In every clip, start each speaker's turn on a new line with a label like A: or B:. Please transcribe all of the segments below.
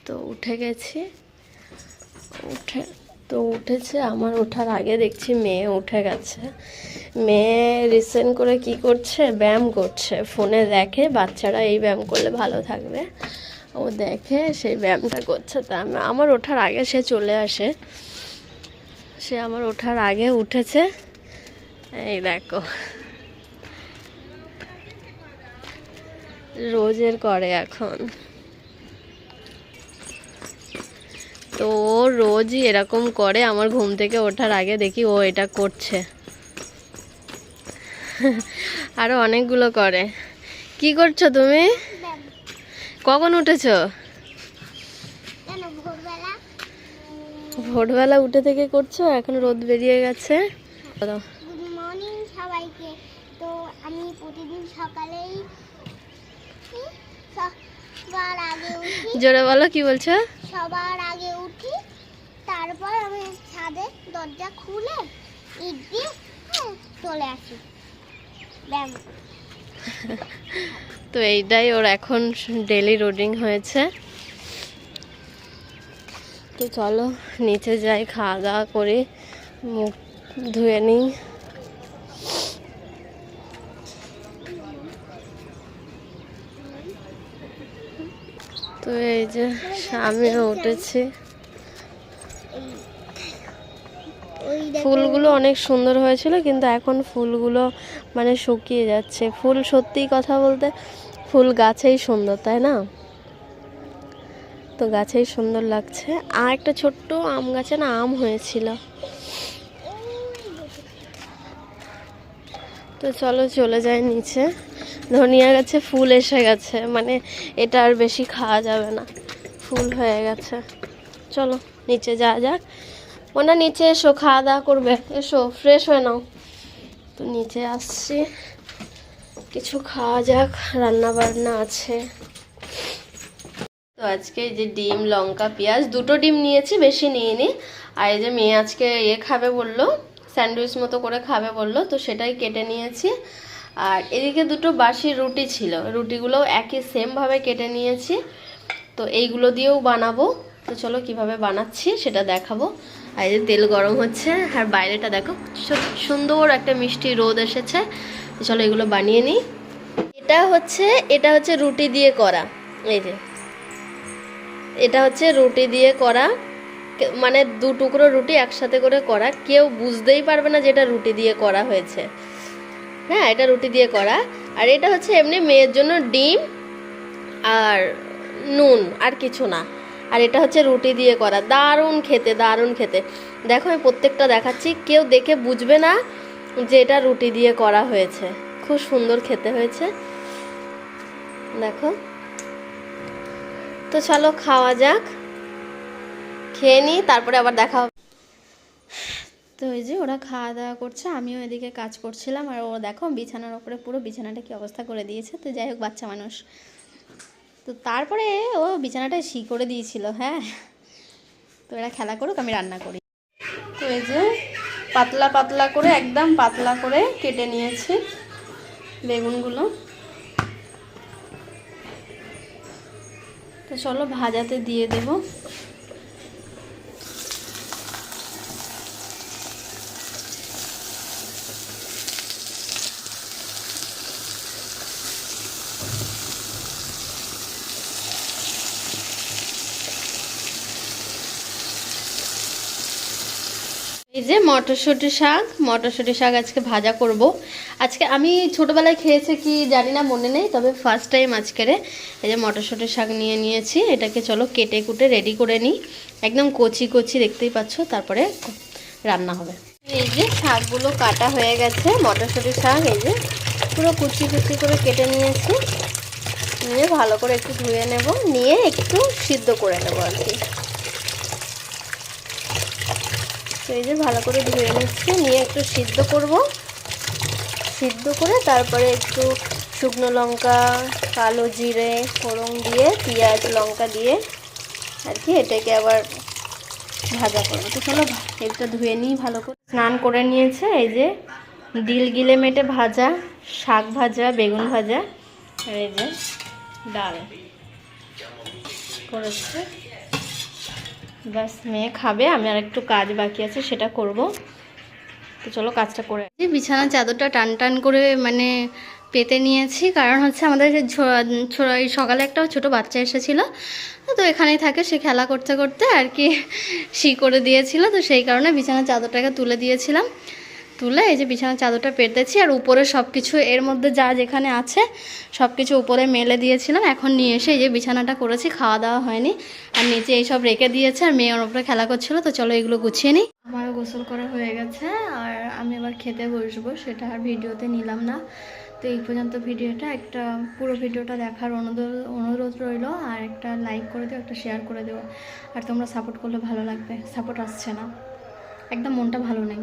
A: তো উঠে গেছি, উঠেছে। আমার ওঠার আগে দেখছি মেয়ে উঠে গেছে। মেয়ে রিসেন্ট করে কি করছে, ব্যায়াম করছে। ফোনে দেখে বাচ্চারা এই ব্যায়াম করলে ভালো থাকবে, ও দেখে সেই ব্যায়ামটা করছে। তা আমার ওঠার আগে সে চলে আসে, সে আমার ওঠার আগে উঠেছে। এই দেখো, রোজের করে এখন। তো ও রোজই এরকম করে, আমার ঘুম থেকে ওঠার আগে দেখি ও এটা করছে। আরো অনেকগুলো করে। কি করছো তুমি? কখন উঠেছো? ভোরবেলা উঠে থেকে করছো, এখন রোদ বেরিয়ে গেছে।
B: গুড মর্নিং সবাইকে। তো আমি প্রতিদিন সকালেই সবার আগে উঠি।
A: জোরে বলো, কি বলছো?
B: সবার আগে উঠি, তারপর আমি ছাদে দরজা খুলে ইট দিয়ে চলে আসি ব্যায়াম।
A: তো এইটাই ওর এখন ডেলি রুটিন হয়েছে। তো চলো নিচে যাই, খাওয়া দাওয়া করি, মুখ ধুয়ে নিই। তো এই যে আমিও উঠেছি। ফুলগুলো অনেক সুন্দর হয়েছিল, কিন্তু এখন ফুলগুলো মানে শুকিয়ে যাচ্ছে। ফুল, সত্যি কথা বলতে ফুল গাছেই সুন্দর, তাই না? তো গাছেই সুন্দর লাগছে। আর একটা ছোট্ট আম গাছে না আম হয়েছিল। তো চলো চলে যাই নিচে। ধনিয়া গাছে ফুল এসে গেছে, মানে এটা আর বেশি খাওয়া যাবে না, ফুল হয়ে গেছে। চলো নিচে যাওয়া যাক। ওনা নিচে এসো, খাওয়া দাওয়া করবে, এসো ফ্রেশ হয়ে নাও। তো নিচে আসছি, কিছু খাওয়া যাক, রান্না বান্না আছে। তো আজকে এই যে ডিম, লঙ্কা, পেঁয়াজ, দুটো ডিম নিয়েছি, বেশি নিইনি। আর এই যে মেয়ে আজকে খাবে বললো, স্যান্ডউইচ মতো করে খাবে বললো, তো সেটাই কেটে নিয়েছি। আর এদিকে দুটো বাসি রুটি ছিল, রুটিগুলো একই সেমভাবে কেটে নিয়েছি। তো এইগুলো দিয়েও বানাবো। তো চলো কিভাবে বানাচ্ছি সেটা দেখাবো। আর এই যে তেল গরম হচ্ছে, আর বাইরেটা দেখো সুন্দর একটা মিষ্টি রোদ এসেছে। তো চলো এগুলো বানিয়ে নিই। এটা হচ্ছে রুটি দিয়ে করা। এই যে এটা হচ্ছে রুটি দিয়ে করা, মানে দু টুকরো রুটি একসাথে করে করা। কেউ বুঝতেই পারবে না যে এটা রুটি দিয়ে করা হয়েছে। হ্যাঁ, এটা রুটি দিয়ে করা। আর এটা হচ্ছে এমনি মেয়ের জন্য ডিম আর নুন, আর কিছু না। আর এটা হচ্ছে রুটি দিয়ে করা, দারুণ খেতে, দারুণ খেতে। দেখো আমি প্রত্যেকটা দেখাচ্ছি, কেউ দেখে বুঝবে না যে এটা রুটি দিয়ে করা হয়েছে। খুব সুন্দর খেতে হয়েছে, দেখো। তো চলো খাওয়া যাক, খেয়ে নিই, তারপরে আবার দেখা হবে। তো এই যে ওরা খাওয়া দাওয়া করছে, আমিও এদিকে কাজ করছিলাম। আর ও দেখো বিছানার ওপরে পুরো বিছানাটা কি অবস্থা করে দিয়েছে। তো যাই হোক, বাচ্চা মানুষ। তো তারপরে ও বিছানাটায় শি করে দিয়েছিল। হ্যাঁ, তো এরা খেলা করুক, আমি রান্না করি। তো এই যে পাতলা পাতলা করে, একদম পাতলা করে কেটে নিয়েছি বেগুনগুলো। তো চলো ভাজাতে দিয়ে দেবো। এই যে মটরশুঁটি শাক আজকে ভাজা করব। আজকে আমি ছোটোবেলায় খেয়েছি কি জানি না, মনে নেই, তবে ফার্স্ট টাইম আজকের এই যে মটরশুঁটি শাক নিয়ে নিয়েছি। এটাকে চলো কেটে কুটে রেডি করে নিই, একদম কচি কচি, দেখতেই পাচ্ছ। তারপরে রান্না হবে। এই যে শাকগুলো কাটা হয়ে গেছে, মটরশুঁটি শাক এই যে পুরো কুচি কুচি করে কেটে নিয়েছি। নিয়ে ভালো করে একটু ধুয়ে নেব, নিয়ে একটু সিদ্ধ করে নেব আর কি। এই যে ভালো করে ধুয়ে নিচ্ছি, নিয়ে একটু সিদ্ধ করব। সিদ্ধ করে তারপরে একটু শুকনো লঙ্কা, কালো জিরে ফোড়ন দিয়ে, পেঁয়াজ লঙ্কা দিয়ে আর কি এটাকে আবার ভাজা করবো। তো চলো এটা ধুয়ে নিই ভালো করে। স্নান করে নিয়েছে। এই যে ডিল গিলে মেটে ভাজা, শাক ভাজা, বেগুন ভাজা, আর এই যে ডাল করেছে। ব্যাস মেয়ে খাবে, আমি আর একটু কাজ বাকি আছে সেটা করব। তো চলো কাজটা করে। এই বিছানার চাদরটা টান টান করে মানে পেতে নিয়েছি, কারণ হচ্ছে আমাদের এই সকালে একটা ছোট বাচ্চা এসেছিলো, তো এখানেই থাকে, সে খেলা করতে করতে আর কি করে দিয়েছিল, তো সেই কারণে বিছানার চাদরটাকে তুলে দিয়েছিলাম। তুলে এই যে বিছানার চাদরটা পেতেছি, আর উপরে সব কিছু এর মধ্যে যা যেখানে আছে সব কিছু উপরে মেলে দিয়েছিলাম। এখন নিয়ে এসে এই যে বিছানাটা করেছি, খাওয়া দাওয়া হয়নি, আর নিচে এইসব রেখে দিয়েছে, আর মেয়ে ওর উপরে খেলা করছিল। তো চলো এগুলো গুছিয়ে নিই। আমারও গোসল করা হয়ে গেছে, আর আমি এবার খেতে বসবো, সেটা আর ভিডিওতে নিলাম না। তো এই পর্যন্ত ভিডিওটা, একটা পুরো ভিডিওটা দেখার অনুরোধ রইল, আর একটা লাইক করে দিও, একটা শেয়ার করে দিও, আর তোমরা সাপোর্ট করলে ভালো লাগবে। সাপোর্ট আসছে না, একদম মনটা ভালো নেই,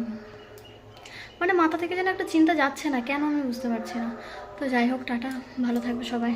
A: মানে মাথা থেকে যেন একটা চিন্তা যাচ্ছে না, কেন আমি বুঝতে পারছি না। তো যাই হোক, টাটা, ভালো থাকবে সবাই।